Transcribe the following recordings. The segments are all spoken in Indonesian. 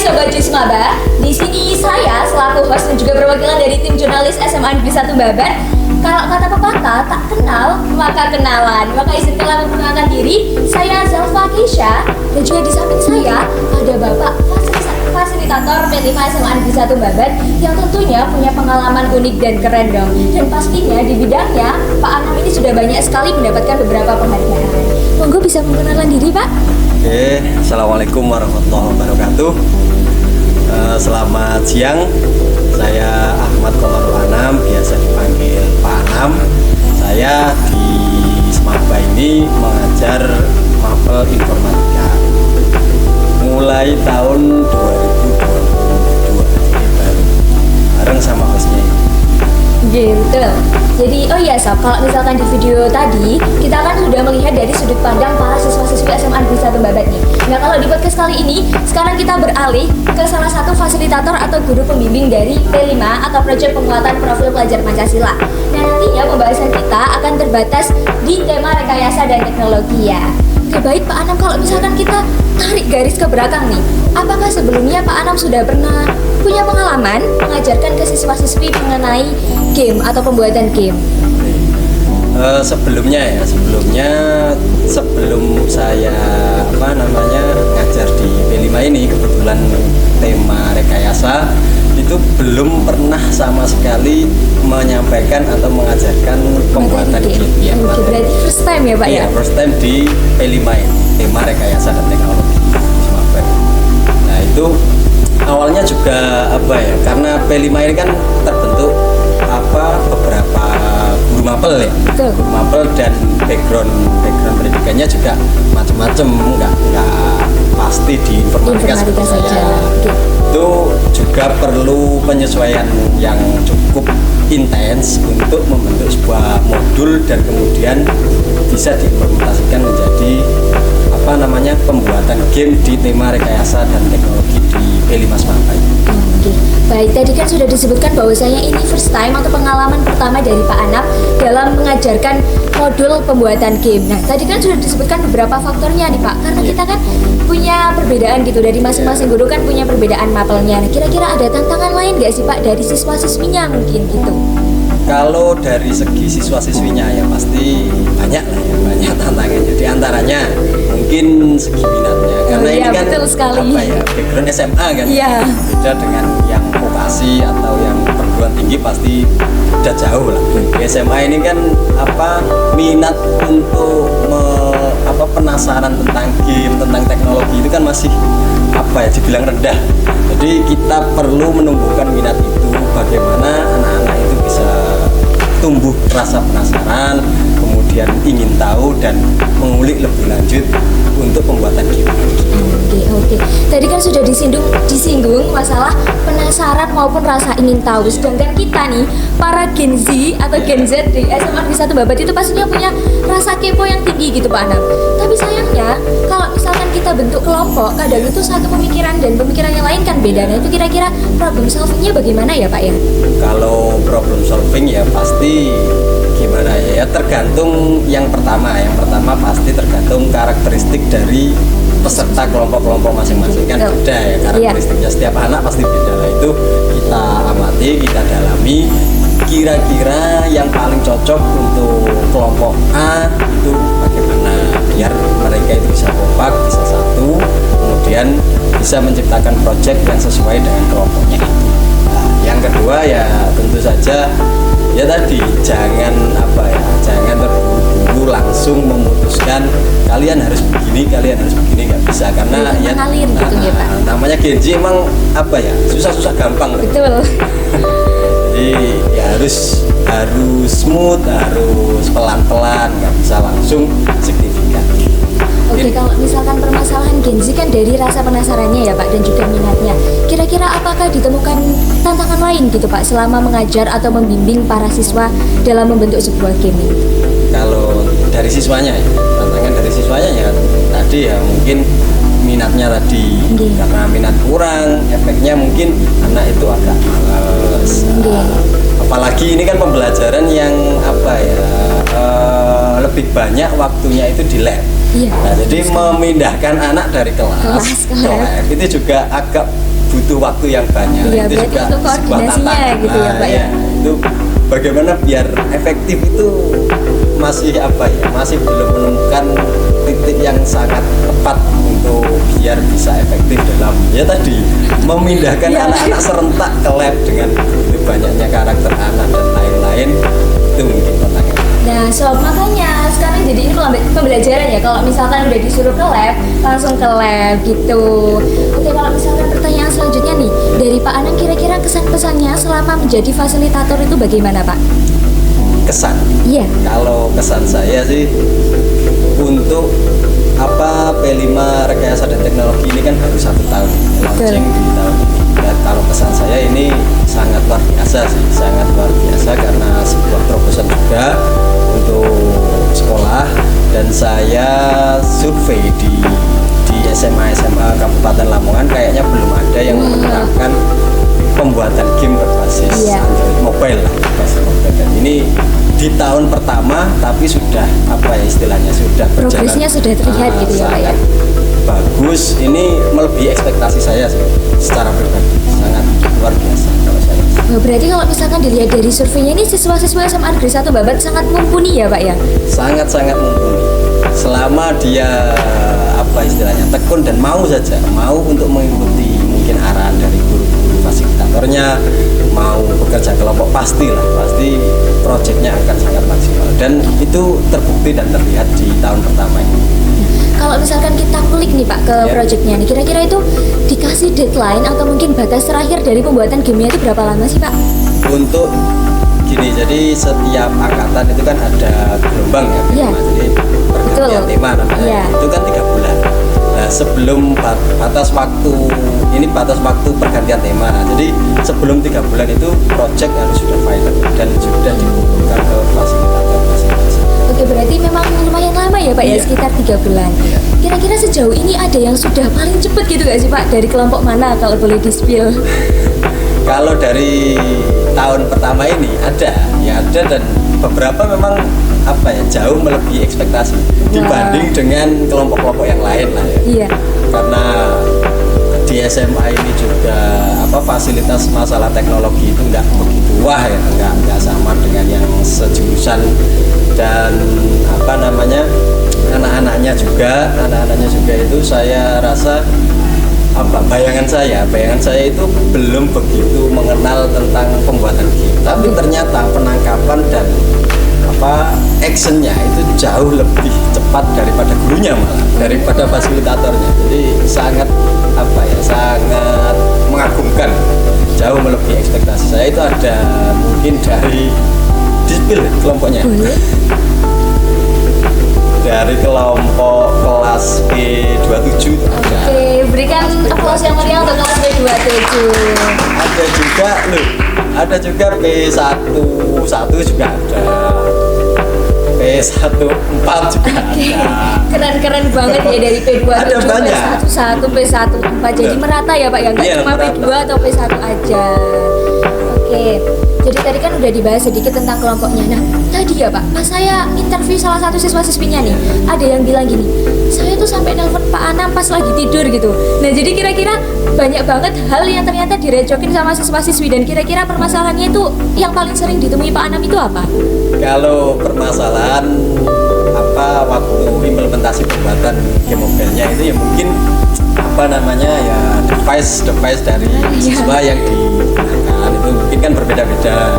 Sobat Jus Maba, di sini saya selaku host dan juga perwakilan dari tim jurnalis SMA Negeri 1 Babat. Kalau kata pepatah, tak kenal maka kenalan. Maka izinkanlah memperkenalkan diri, saya Zalfa Keisha, dan juga di samping saya ada Bapak fasilitator P5 SMA Negeri 1 Babat yang tentunya punya pengalaman unik dan keren dong. Dan pastinya di bidangnya Pak Anam ini sudah banyak sekali mendapatkan beberapa penghargaan. Monggo bisa memperkenalkan diri, Pak. Oke, Assalamualaikum warahmatullahi wabarakatuh. Selamat siang, saya Ahmad Komarul Anam, biasa dipanggil Pak Anam. Saya di Semaba ini mengajar mapel informatika mulai tahun 2022, jadi baru bareng sama hostnya. Gitu. Jadi, oh iya Sob, kalau misalkan di video tadi kita kan sudah melihat dari sudut pandang para siswa-siswi SMA Negeri 1 Babat nih. Nah, kalau di podcast kali ini, sekarang kita beralih ke salah satu fasilitator atau guru pembimbing dari P5 atau Proyek Penguatan Profil Pelajar Pancasila. Nah, nantinya pembahasan kita akan terbatas di tema rekayasa dan teknologi ya. Oke, baik Pak Anam, kalau misalkan kita tarik garis ke belakang nih, apakah sebelumnya Pak Anam sudah pernah punya pengalaman mengajarkan ke siswa-siswi mengenai game atau pembuatan game? Sebelum saya ngajar di P5 ini, kebetulan tema rekayasa itu belum pernah sama sekali menyampaikan atau mengajarkan pembuatan game ya. Berarti first time ya Pak ya? Iya, first time di P5 ini, tema rekayasa dan teknologi. Nah, itu awalnya juga karena P5 ini kan terbentuk beberapa guru mapel ya. Betul. Guru mapel dan background pendidikannya juga macam-macam, nggak pasti di informatika seperti saja. saya. Itu juga perlu penyesuaian yang cukup intens untuk membentuk sebuah modul dan kemudian bisa diimplementasikan menjadi pembuatan game di tema rekayasa dan teknologi di P5 Semaba. Oke. Baik, tadi kan sudah disebutkan bahwasanya ini first time atau pengalaman pertama dari Pak Anam dalam mengajarkan modul pembuatan game. Nah, tadi kan sudah disebutkan beberapa faktornya nih Pak, karena kita kan punya perbedaan gitu, dari masing-masing guru kan punya perbedaan mapelnya. Nah, kira-kira ada tantangan lain nggak sih Pak dari siswa-siswinya mungkin gitu? Kalau dari segi siswa-siswinya ya pasti banyak lah ya, banyak tantangannya. Di antaranya mungkin segi minatnya, karena ini kan background SMA kan, beda dengan yang vokasi atau yang perguruan tinggi pasti udah jauh lah. Di SMA ini kan minat untuk penasaran tentang game, tentang teknologi itu kan masih dibilang rendah. Jadi kita perlu menumbuhkan minat itu, bagaimana anak-anak itu bisa tumbuh rasa penasaran, kemudian ingin tahu dan mengulik lebih lanjut untuk pembuatan game. Oke. Tadi kan sudah disinggung masalah penasaran maupun rasa ingin tahu. Sedangkan kita nih, para Gen Z atau Gen Z di SMA Negeri 1 Babat itu pastinya punya rasa kepo yang tinggi gitu Pak Anam. Tapi sayangnya, kalau misalkan kita bentuk kelompok, kadang itu satu pemikiran dan pemikiran yang lain kan beda. Nah, itu kira-kira problem solvingnya bagaimana ya Pak ya? Kalau problem solving ya pasti gimana ya, tergantung yang pertama pasti tergantung karakteristik dari peserta kelompok-kelompok masing-masing kan beda ya karakteristiknya. Setiap anak pasti beda. Nah, itu kita amati, kita dalami kira-kira yang paling cocok untuk kelompok A itu bagaimana biar mereka itu bisa kompak, bisa satu, kemudian bisa menciptakan proyek yang sesuai dengan kelompoknya itu. Nah, yang kedua ya tentu saja ya tadi jangan terburu-buru langsung memutuskan kalian harus begini, nggak bisa, karena namanya Gen Z emang susah-susah gampang. Betul. Jadi ya harus smooth, harus pelan-pelan, nggak bisa langsung signifikan. Oke, kalau misalkan permasalahan Gen Z kan dari rasa penasarannya ya Pak dan juga minatnya. Kira-kira apakah ditemukan tantangan lain gitu Pak selama mengajar atau membimbing para siswa dalam membentuk sebuah game ini? Kalau dari siswanya ya, tantangan dari siswanya ya tadi ya mungkin minatnya tadi, karena minat kurang, efeknya mungkin anak itu agak malas. Apalagi ini kan pembelajaran yang lebih banyak waktunya itu di lab. Nah, jadi memindahkan anak dari kelas ke lab itu juga agak butuh waktu yang banyak. Iya, itu juga untuk koordinasinya gitu ya Pak ya. Itu bagaimana biar efektif itu masih masih belum menemukan titik yang sangat tepat untuk biar bisa efektif dalam tadi memindahkan anak-anak serentak ke lab dengan begitu banyaknya karakter anak dan lain-lain. Itu mungkin tantangan. Nah, sob, makanya sekarang jadi ini pembelajaran ya. Kalau misalkan udah disuruh ke lab, langsung ke lab gitu. Oke, kalau misalkan pertanyaan selanjutnya nih, dari Pak Anang kira-kira kesan-pesannya selama menjadi fasilitator itu bagaimana, Pak? Kesan? Iya. Kalau kesan saya sih untuk P5 Rekayasa dan Teknologi ini kan baru 1 tahun launching di tahun ini. Dan kalau kesan saya ini sangat luar biasa sih, sangat luar biasa karena sebuah terobosan juga untuk sekolah. Dan saya survei di SMA Kabupaten Lamongan kayaknya belum ada yang menerapkan pembuatan game berbasis Android mobile lah, berbasis mobile. Dan ini di tahun pertama tapi sudah istilahnya sudah berjalan, progresnya sudah terlihat gitu ya Pak ya. Bagus, ini melebihi ekspektasi saya sih secara pribadi, sangat luar biasa kalau saya. Berarti kalau misalkan dilihat dari surveinya ini siswa-siswa SMA Negeri 1 Babat sangat mumpuni ya Pak ya? Sangat-sangat mumpuni. Selama dia istilahnya tekun dan mau untuk mengikuti mungkin arahan dari guru-guru fasilitatornya, mau bekerja kelompok pasti proyeknya akan sangat maksimal dan itu terbukti dan terlihat di tahun pertama ini. Kalau misalkan kita klik nih Pak ke proyeknya nih, kira-kira itu dikasih deadline atau mungkin batas terakhir dari pembuatan gamenya itu berapa lama sih Pak? Untuk gini, jadi setiap angkatan itu kan ada gelombang ya, jadi pergantian tema namanya, itu kan 3 bulan. Nah, sebelum batas waktu pergantian tema, jadi sebelum 3 bulan itu project harus sudah final dan sudah dikumpulkan ke fasilitator masing-masing. Oke, berarti memang lumayan lama ya Pak ya, sekitar 3 bulan. Kira-kira sejauh ini ada yang sudah paling cepat gitu gak sih Pak? Dari kelompok mana kalau boleh di-spill? Kalau dari tahun pertama ini ada dan beberapa memang jauh melebihi ekspektasi dibanding dengan kelompok-kelompok yang lain lah ya. Iya. Karena di SMA ini juga fasilitas masalah teknologi itu nggak begitu nggak sama dengan yang sejurusan dan anak-anaknya juga itu saya rasa bayangan saya itu belum begitu mengenal tentang pembuatan game, tapi ternyata penangkapan dan actionnya itu jauh lebih cepat daripada gurunya, malah daripada fasilitatornya. Jadi sangat sangat mengagumkan, jauh melebihi ekspektasi saya. Itu ada mungkin dari di-spill kelompoknya. Dari kelompok kelas P27 ada. Oke, berikan aplaus yang meriah untuk kelas P27. Ada juga P11 juga ada. P14 juga ada. Keren banget ya, dari P27, P11, P14. Jadi merata ya Pak ya, nggak cuma P2 atau P1 aja. Oke. Jadi tadi kan udah dibahas sedikit tentang kelompoknya. Nah, tadi ya Pak, pas saya interview salah satu siswa-siswinya nih, ada yang bilang gini, saya tuh sampai nelpon Pak Anam pas lagi tidur gitu. Nah, jadi kira-kira banyak banget hal yang ternyata direcokin sama siswa-siswi, dan kira-kira permasalahannya itu yang paling sering ditemui Pak Anam itu apa? Kalau permasalahan waktu implementasi pembuatan game mobile-nya itu ya mungkin device dari siswa yang digunakan itu mungkin kan berbeda-beda.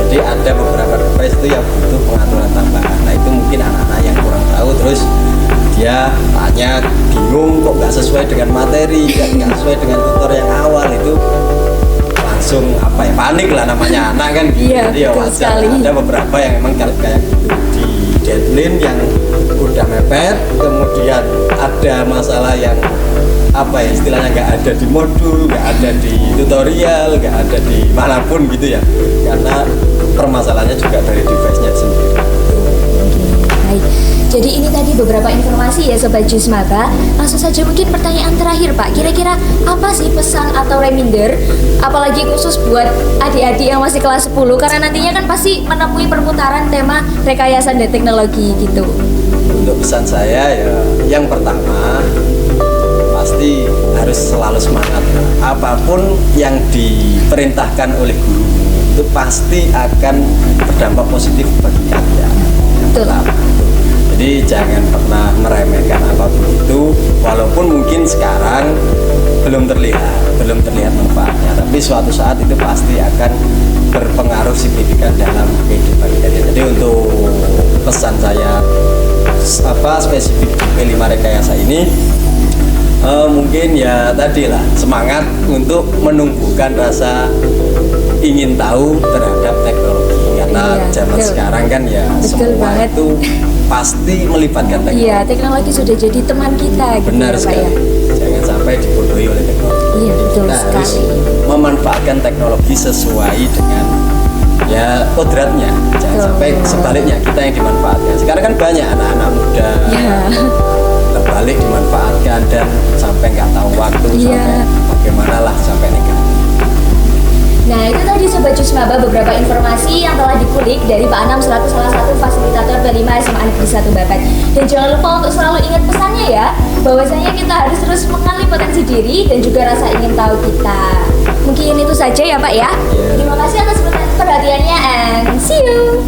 Jadi ada beberapa device itu yang butuh pengaturan tambahan. Nah, itu mungkin anak-anak yang kurang tahu, terus dia tanya bingung kok nggak sesuai dengan materi, nggak sesuai dengan tutor yang awal, itu langsung panik lah, namanya anak kan gitu. Jadi ya wajar. Ada beberapa yang memang kayak gitu di deadline yang udah mepet, kemudian ada masalah yang istilahnya nggak ada di modul, nggak ada di tutorial, nggak ada di manapun gitu ya, karena permasalahannya juga dari device-nya sendiri. Baik, jadi ini tadi beberapa informasi ya Sobat Jus Maba. Langsung saja mungkin pertanyaan terakhir Pak, kira-kira apa sih pesan atau reminder, apalagi khusus buat adik-adik yang masih kelas 10, karena nantinya kan pasti menemui perputaran tema rekayasa dan teknologi gitu. Untuk pesan saya ya, yang pertama pasti harus selalu semangat. apapun yang diperintahkan oleh guru itu pasti akan berdampak positif bagi kalian. Jadi jangan pernah meremehkan apapun itu, walaupun mungkin sekarang belum terlihat manfaatnya, tapi suatu saat itu pasti akan berpengaruh signifikan dalam kehidupan kalian. Jadi untuk pesan saya spesifik P5 Rekayasa ini mungkin ya tadi lah, semangat untuk menumbuhkan rasa ingin tahu terhadap teknologi, karena zaman sekarang kan ya semua itu pasti melibatkan teknologi. Iya, teknologi sudah jadi teman kita. Benar gitu, sekali. Jangan sampai dibodohi oleh teknologi. Iya, betul kita sekali. harus memanfaatkan teknologi sesuai dengan ya kodratnya. Jangan sampai sebaliknya kita yang dimanfaatkan. Sekarang kan banyak anak-anak muda terbalik dimanfaatkan dan sampai nggak tahu waktu, sampai bagaimana lah, sampai negatif. Nah, itu tadi Sobat Jusmaba beberapa informasi yang telah dikulik dari Pak Anam selaku salah satu fasilitator P5 SMA Negeri 1 Babat. Dan jangan lupa untuk selalu ingat pesannya ya, bahwasanya kita harus terus mengali potensi diri dan juga rasa ingin tahu kita. Mungkin itu saja ya Pak ya. Terima kasih atas perhatiannya and see you.